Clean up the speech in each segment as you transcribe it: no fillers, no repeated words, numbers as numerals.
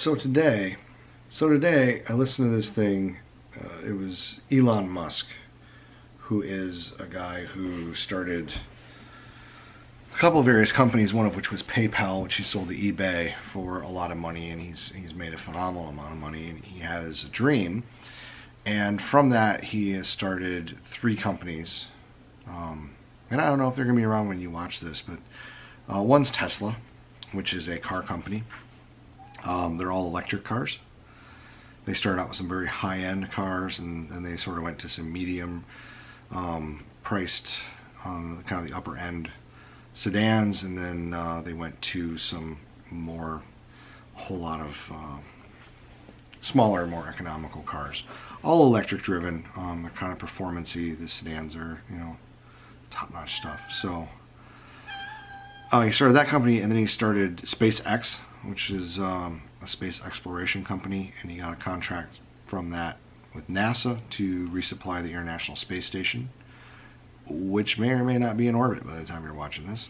So today, so today, I listened to this thing. It was Elon Musk, who is a guy who started a couple of various companies, one of which was PayPal, which he sold to eBay for a lot of money, and he's made a phenomenal amount of money. And he has a dream, and from that he has started three companies. And I don't know if they're going to be around when you watch this, but one's Tesla, which is a car company. They're all electric cars. They started out with some very high-end cars, and then they sort of went to some medium priced, kind of the upper end sedans, and then they went to some more, a whole lot of smaller, more economical cars. All electric driven. They're kind of performance-y. The sedans are, top-notch stuff. So he started that company, and then he started SpaceX, which is a space exploration company, and he got a contract from that with NASA to resupply the International Space Station, which may or may not be in orbit by the time you're watching this.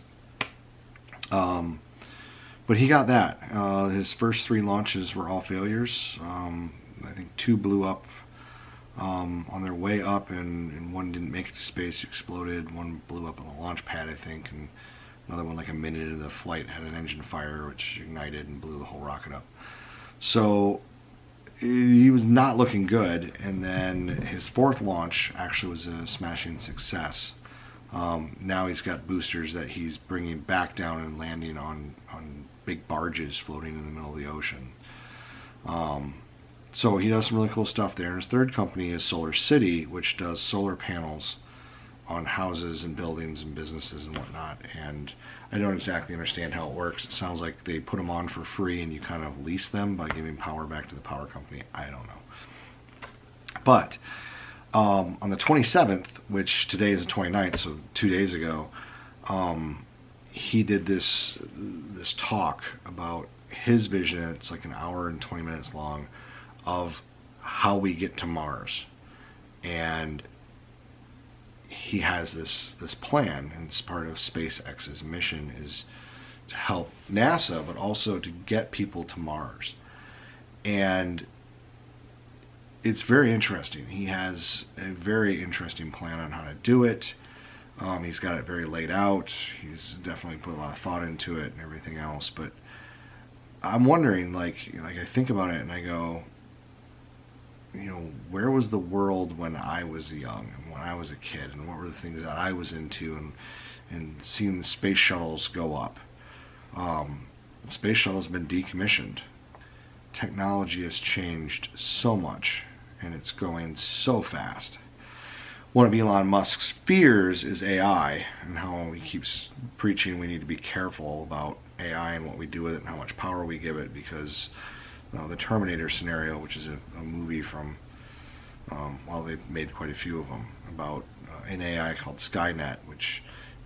But he got that. His first three launches were all failures. I think two blew up on their way up, and one didn't make it to space, exploded. One blew up on the launch pad, I think, and another one, like a minute into the flight, had an engine fire which ignited and blew the whole rocket up. So he was not looking good, and then his fourth launch actually was a smashing success. Now he's got boosters that he's bringing back down and landing on big barges floating in the middle of the ocean. So he does some really cool stuff there. And his third company is Solar City, which does solar panels on houses and buildings and businesses and whatnot. And I don't exactly understand how it works. It sounds like they put them on for free and you kind of lease them by giving power back to the power company. I don't know. But on the 27th, which today is the 29th, so 2 days ago, he did this talk about his vision. It's like an hour and 20 minutes long of how we get to Mars. And he has this plan, and it's part of SpaceX's mission, is to help NASA, but also to get people to Mars. And it's very interesting. He has a very interesting plan on how to do it. He's got it very laid out. He's definitely put a lot of thought into it and everything else. But I'm wondering, like I think about it and I go, where was the world when I was young and when I was a kid, and what were the things that I was into, and seeing the space shuttles go up. The space shuttle's been decommissioned. Technology has changed so much, and it's going so fast. One of Elon Musk's fears is AI, and how he keeps preaching we need to be careful about AI and what we do with it and how much power we give it, because the Terminator scenario, which is a movie from, they've made quite a few of them, about an AI called Skynet, which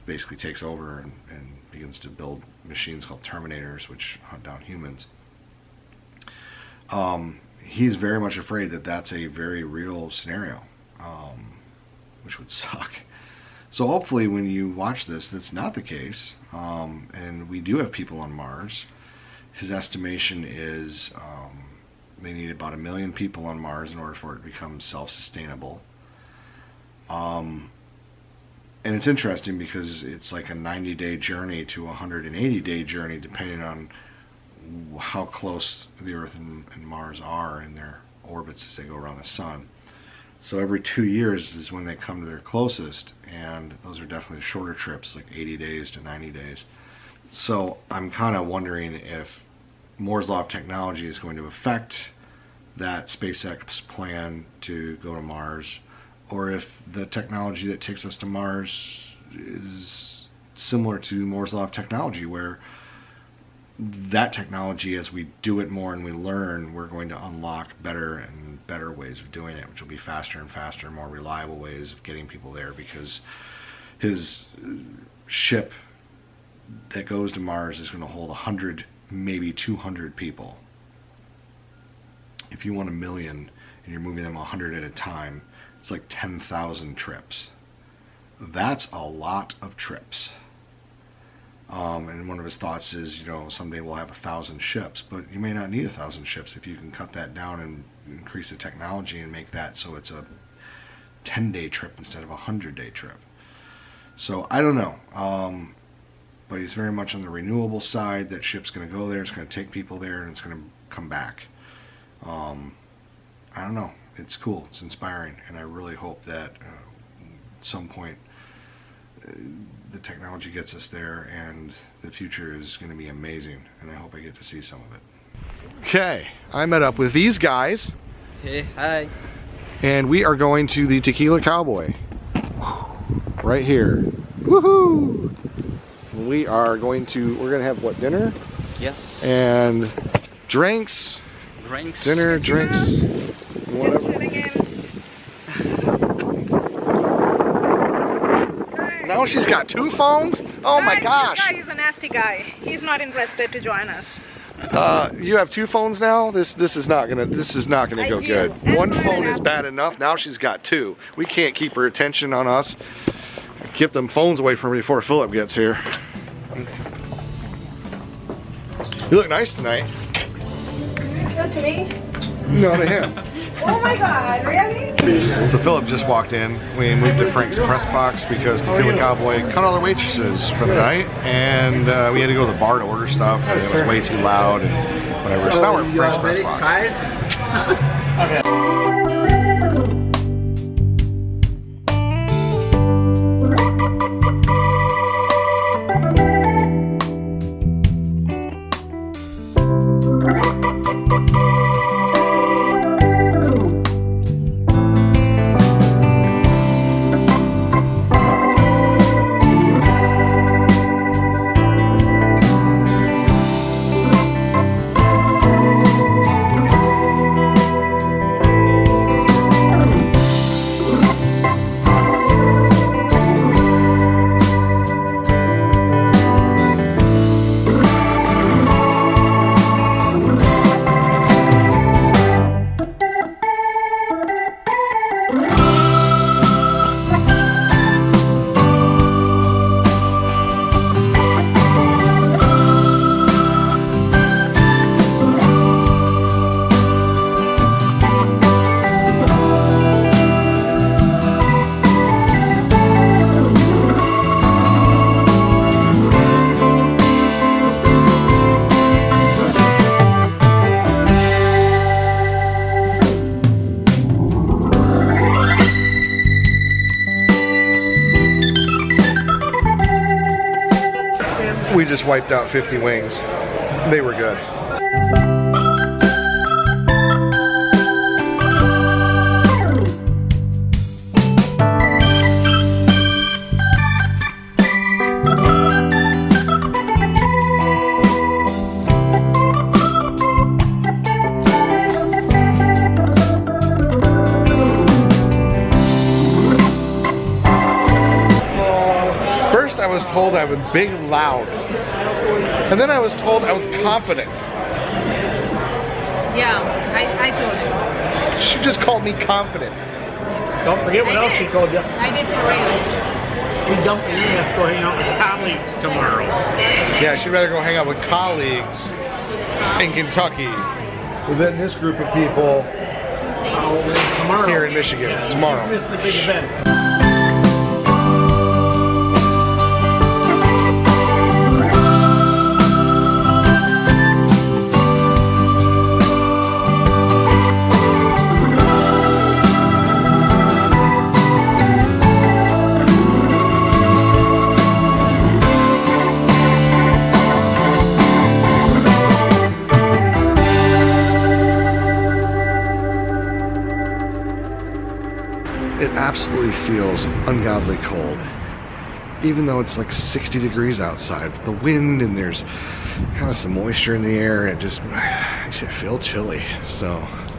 basically takes over and begins to build machines called Terminators, which hunt down humans. He's very much afraid that that's a very real scenario, which would suck. So hopefully when you watch this, that's not the case, and we do have people on Mars. His estimation is they need about 1 million people on Mars in order for it to become self-sustainable. And it's interesting because it's like a 90-day journey to a 180-day journey, depending on how close the Earth and Mars are in their orbits as they go around the sun. So every 2 years is when they come to their closest, and those are definitely shorter trips, like 80 days to 90 days. So I'm kind of wondering if Moore's Law of technology is going to affect that SpaceX plan to go to Mars, or if the technology that takes us to Mars is similar to Moore's Law of technology, where that technology, as we do it more and we learn, we're going to unlock better and better ways of doing it, which will be faster and faster, more reliable ways of getting people there, because his ship that goes to Mars is going to hold 100, maybe 200 people. If you want 1 million and you're moving them 100 at a time, it's like 10,000 trips. That's a lot of trips. And one of his thoughts is, you know, someday we'll have 1,000 ships, but you may not need 1,000 ships if you can cut that down and increase the technology and make that so it's a 10-day trip instead of a 100-day trip. So I don't know, but he's very much on the renewable side. That ship's going to go there, it's going to take people there, and it's going to come back. I don't know, it's cool, it's inspiring, and I really hope that at some point the technology gets us there, and the future is going to be amazing, and I hope I get to see some of it. Okay, I met up with these guys. Hey, hi. And we are going to the Tequila Cowboy. Right here. Woohoo! We're going to have what, dinner? Yes. And drinks. Dinner, drinks. Whatever. Now she's got 2 phones? Oh my gosh. This guy is a nasty guy. He's not interested to join us. You have 2 phones now? This is not gonna go good. One phone is bad enough. Now she's got 2. We can't keep her attention on us. Keep them phones away from her before Philip gets here. You look nice tonight. Good to me? No, to him. Oh my God, really? So Philip just walked in. We moved to Frank's press box because Tequila Cowboy cut all the waitresses for the night, and we had to go to the bar to order stuff, and it was way too loud and whatever. So now we're at Frank's press box. Okay. We just wiped out 50 wings. They were good. First I was told I was big and loud. And then I was told I was confident. Yeah, I told him. She just called me confident. Don't forget what else she told you. I did for real. You dumped me, you have to go hang out with colleagues tomorrow. Yeah, she'd rather go hang out with colleagues in Kentucky than this group of people Tomorrow. here in Michigan. Tomorrow. You missed the big event. It absolutely feels ungodly cold, even though it's like 60 degrees outside. The wind, and there's kind of some moisture in the air, it just makes it feel chilly. So